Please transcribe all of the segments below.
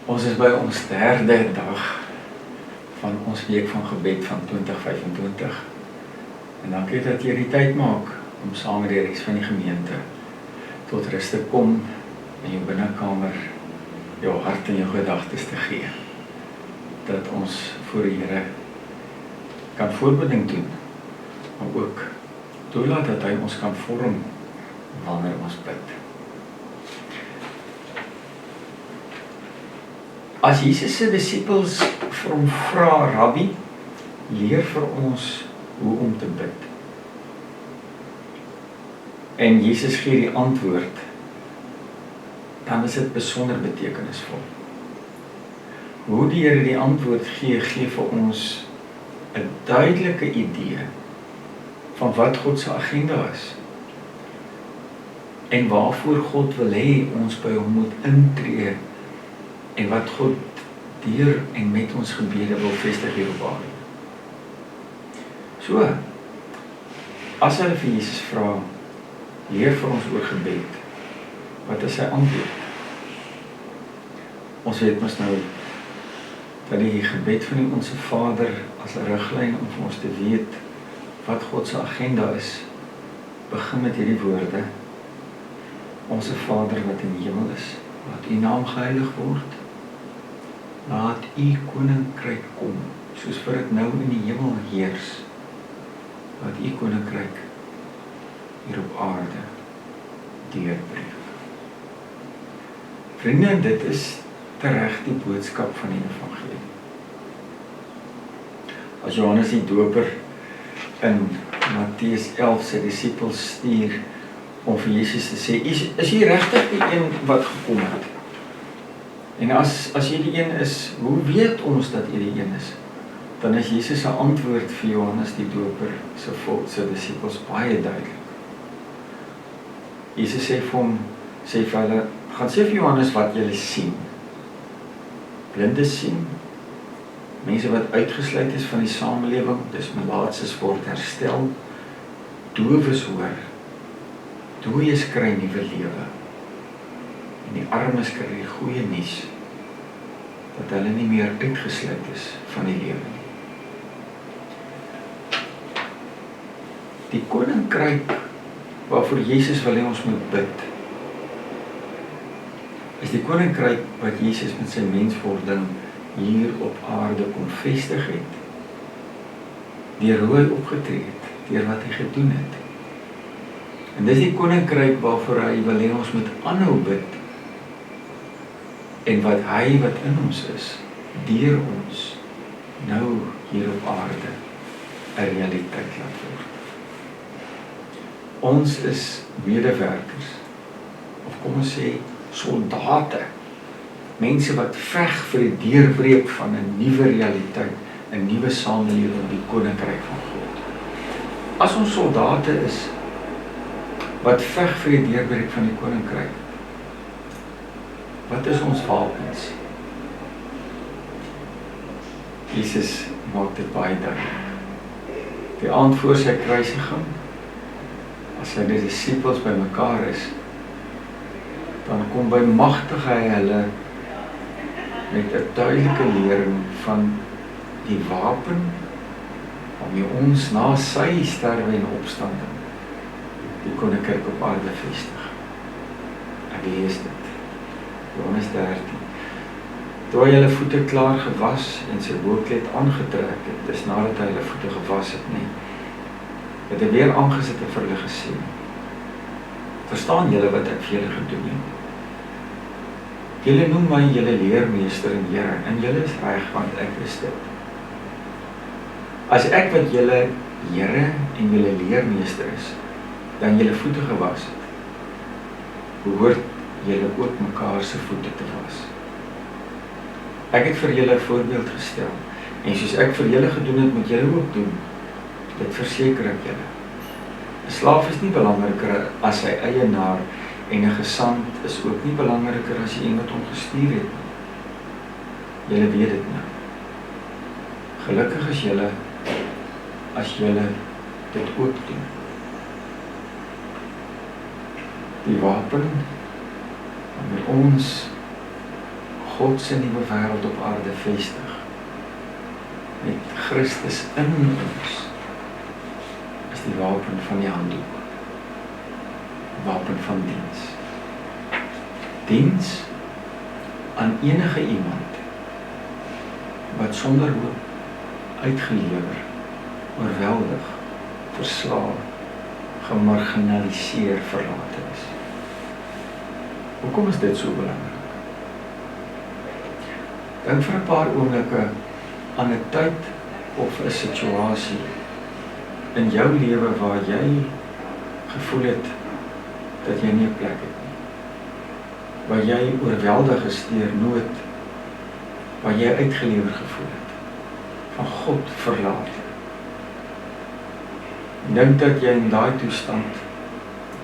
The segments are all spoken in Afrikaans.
Ons is by ons derde dag van ons week van gebed van 2025. En dankie dat jy die tyd maak om saam met die res van die gemeente tot rus te kom in jou binnekamer, jou hart en jou gedagtes te gee. Dat ons voor die Here kan voorbeding doen, maar ook toelaat dat hy ons kan vorm wanneer ons bid. As Jesus se disippels vir hom vra, Rabbi, leer vir ons hoe om te bid. En Jesus gee die antwoord, dan is dit besonder betekenisvol. Hoe die Here die antwoord gee vir ons 'n duidelike idee van wat God se agenda is. En waarvoor God wil hê ons by hom moet intree en wat God deur en met ons gebede wil vestig hier op aarde. So, as hulle vir Jesus vra, leer vir ons oor gebed, wat is sy antwoord? Ons weet mos nou, dat die gebed van die Onse Vader as 'n riglyn om vir ons te weet wat God se agenda is, begin met hierdie woorde: Onse Vader wat in die hemel is, laat u naam geheilig word. Laat u koninkryk kom, soos vir dit nou in die hemel heers. Laat u koninkryk hier op aarde deurbreek. Vriende, dit is tereg die boodskap van die evangelie. As Johannes die Doper in Matteus 11 sy disippels stuur om vir Jesus te sê, is jy regtig die een wat gekom het? En as jy die een is, hoe weet ons dat jy die een is? Dan is Jesus se antwoord vir Johannes die Doper se disippels baie duidelik. Jesus sê vir hulle, gaan sê vir Johannes wat julle sien. Blindes sien, mense wat uitgesluit is van die samelewing, dis melaatses word herstel, dowes hoor, dooies kry nuwe lewe, en die armes kry die goeie nuus, dat hulle nie meer uitgesluit is van die lewe nie. Die koninkryk waarvoor Jesus wil hê ons moet bid, is die koninkryk wat Jesus met sy menswording hier op aarde kon vestig het, deur hoe hy opgetree het, deur wat hy gedoen het. En dis die koninkryk waarvoor hy wil hê ons moet aanhou bid, en wat hy wat in ons is, deur ons, nou hier op aarde, 'n realiteit laat word. Ons is medewerkers, of kom ons sê, soldate, mense wat veg vir die deurbreek van 'n nuwe realiteit, 'n nuwe samelewing, die koninkryk van God. As ons soldate is, wat veg vir die deurbreek van die koninkryk, wat is ons wapens? Jesus maak dit baie duidelik. Die aand voor sy kruisiging, as sy disippels by mekaar is, dan kom bemagtig hy hulle met 'n duidelike lering van die wapen waarmee ons na sy sterwe en opstanding die koninkryk op aarde vestig. Ek lees dit, Johannes 13. Toe hy hulle voete klaar gewas en sy boorkleed aangetrek het, dis nadat hy hulle voete gewas het, het hy weer aangesit en vir hulle gesê, verstaan julle wat ek vir julle gedoen het? Julle noem my julle leermeester en Here, en julle is reg, want ek is dit. As ek wat julle Here en julle leermeester is, dan julle voete gewas het, behoort julle ook mekaar se voete te was. Ek het vir julle 'n voorbeeld gestel, en soos ek vir julle gedoen het, moet julle ook doen. Dit verseker ek julle. 'n Slaaf is nie belangriker as sy eienaar, en 'n gesant is ook nie belangriker as die een wat hom gestuur het nie. Julle weet dit nou. Gelukkig is julle as julle dit ook doen. Die wapen waarmee ons God se nuwe wêreld op aarde vestig, met Christus in ons, is die wapen van die handdoek, wapen van diens. Diens aan enige iemand, wat sonder hoop, uitgelewer, oorweldig, verslae, gemarginaliseer, verlate is. Hoekom is dit so belangrik? Dink vir 'n paar oomblikke aan 'n tyd of 'n situasie in jou lewe waar jy gevoel het dat jy nie 'n plek het nie. Waar jy oorweldig is deur nood, waar jy uitgelewer gevoel het, van God verlaat. Dink dat jy in daai toestand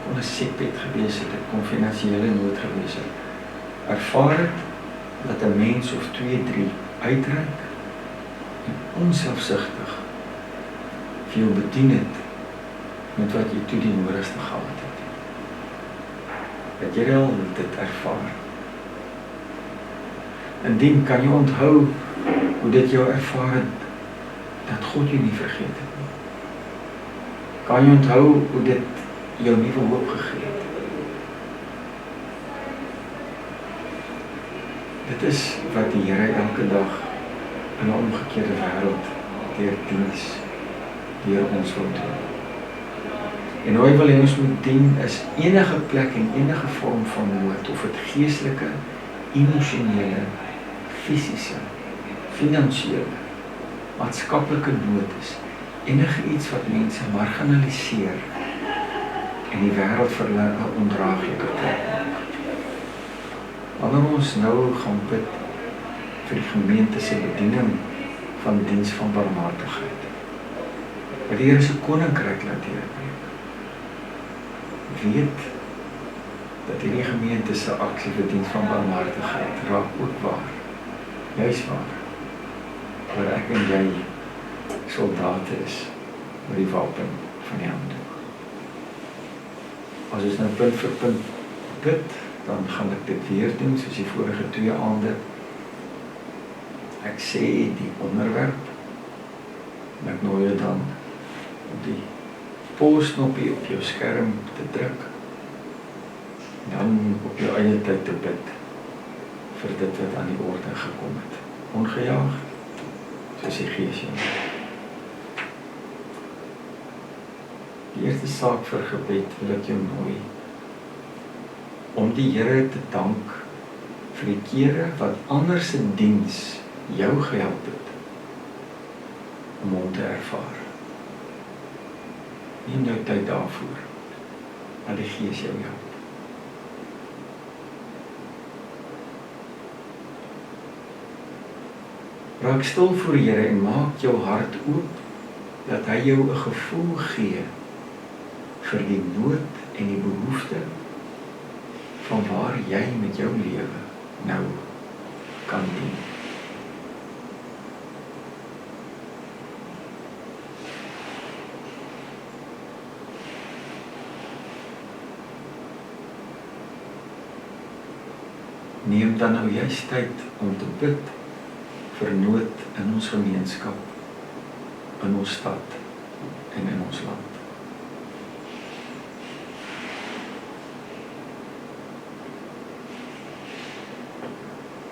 kon 'n siekbed gewees het, dit kon finansiële nood gewees het. Ervaar het dat 'n mens of 2, 3 uitreik en onselfsugtig vir jou bedien het met wat jy toe die nodigste gehad het. Dat jy al dit ervaar. Indien kan jy onthou hoe dit jou ervaar het, dat God jou nie vergeet het nie. Kan jy onthou hoe dit jou nuwe hoop gegee het? Dit is wat die Here elke dag in 'n omgekeerde wêreld deur diens, deur ons wil doen. En hoe hy wil hê ons moet dien is enige plek en enige vorm van nood, of het geestelike, emosionele, fisiese, finansiële, maatskaplike nood is, enige iets wat mense marginaliseer en die wêreld vir hulle 'n ondraaglike plek maak. Wanneer ons nou gaan bid vir die gemeente se bediening van diens van barmhartigheid, wat die Here se koninkryk laat deurbreek, weet dat hierdie gemeente se aksie vir diens van barmhartigheid raak ook waar, juis waar ek en jy soldate is met die wapen van die handdoek. As ons nou punt vir punt bid, dan gaan ek dit weer doen soos die vorige 2 aande. Ek sê die onderwerp en ek nooi jou dan op die pausknopie op jou skerm te druk, dan op jou eie tyd te bid vir dit wat aan die orde gekom het, ongejaag soos die Gees jou. Die eerste saak vir gebed wil ek jou nooi om die Here te dank vir die kere wat ander se diens jou gehelp het om hom te ervaar. Neem nou tyd daarvoor, dat die Gees jou help. Raak stil voor die Here en maak jou hart oop, dat hy jou 'n gevoel gee vir die nood en die behoefte van waar jy met jou lewe nou kan dien. Neem dan nou juist tyd om te bid vir nood in ons gemeenskap, in ons stad en in ons land.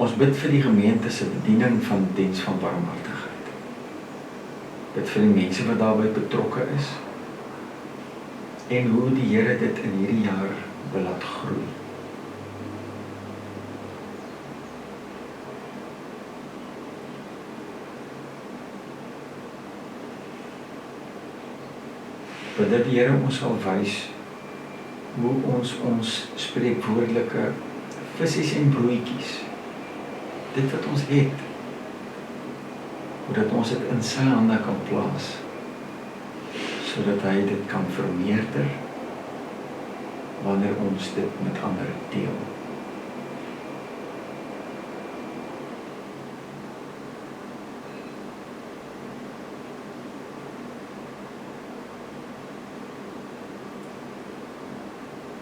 Ons bid vir die gemeente se bediening van diens van barmhartigheid. Bid vir die mense wat daarbey betrokke is en hoe die Here dit in hierdie jaar wil laat groei. Bid dat die Here ons sal wys hoe ons spreekwoordelike visies en broodjies, dit wat ons het, hoe dat ons dit in sy hande kan plaas, sodat hy dit kan vermeerder, wanneer ons dit met ander deel.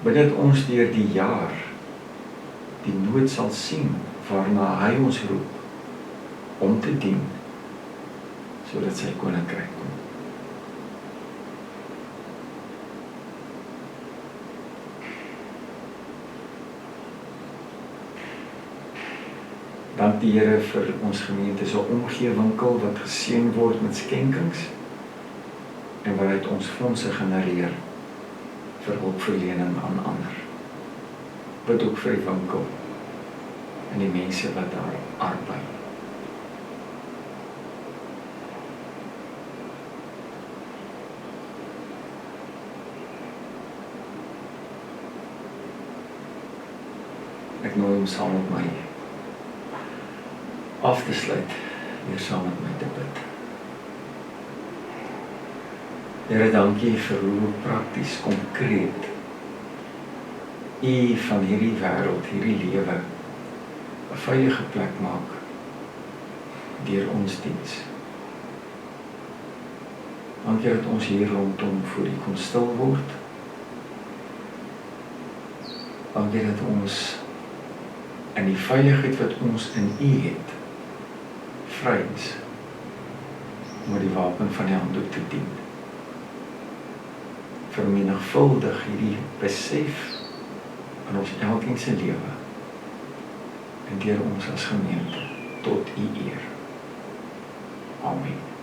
Bid dat ons deur die jaar die nood sal sien waarna hy ons roep om te dien, sodat sy koninkryk kom. Dank die Here vir ons gemeente se omgeewinkel wat geseën word met skenkings en waaruit ons fondse genereer vir hulpverlening aan ander. Bid ook vir die winkel en die mense wat daar arbei. Ek nooi hom saam met my af te sluit, weer saam met my te bid. Here, dankie vir hoe prakties, konkreet U van hierdie wêreld, hierdie lewe 'n veilige plek maak deur ons diens. Dankie dat ons hier rondom voor U kon stil word. Dankie dat ons in die veiligheid wat ons in U het, vry is om met die wapen van die handdoek te dien. Vermenigvuldig hierdie besef in ons elkeen se lewe en deur ons as gemeente tot U eer. Amen.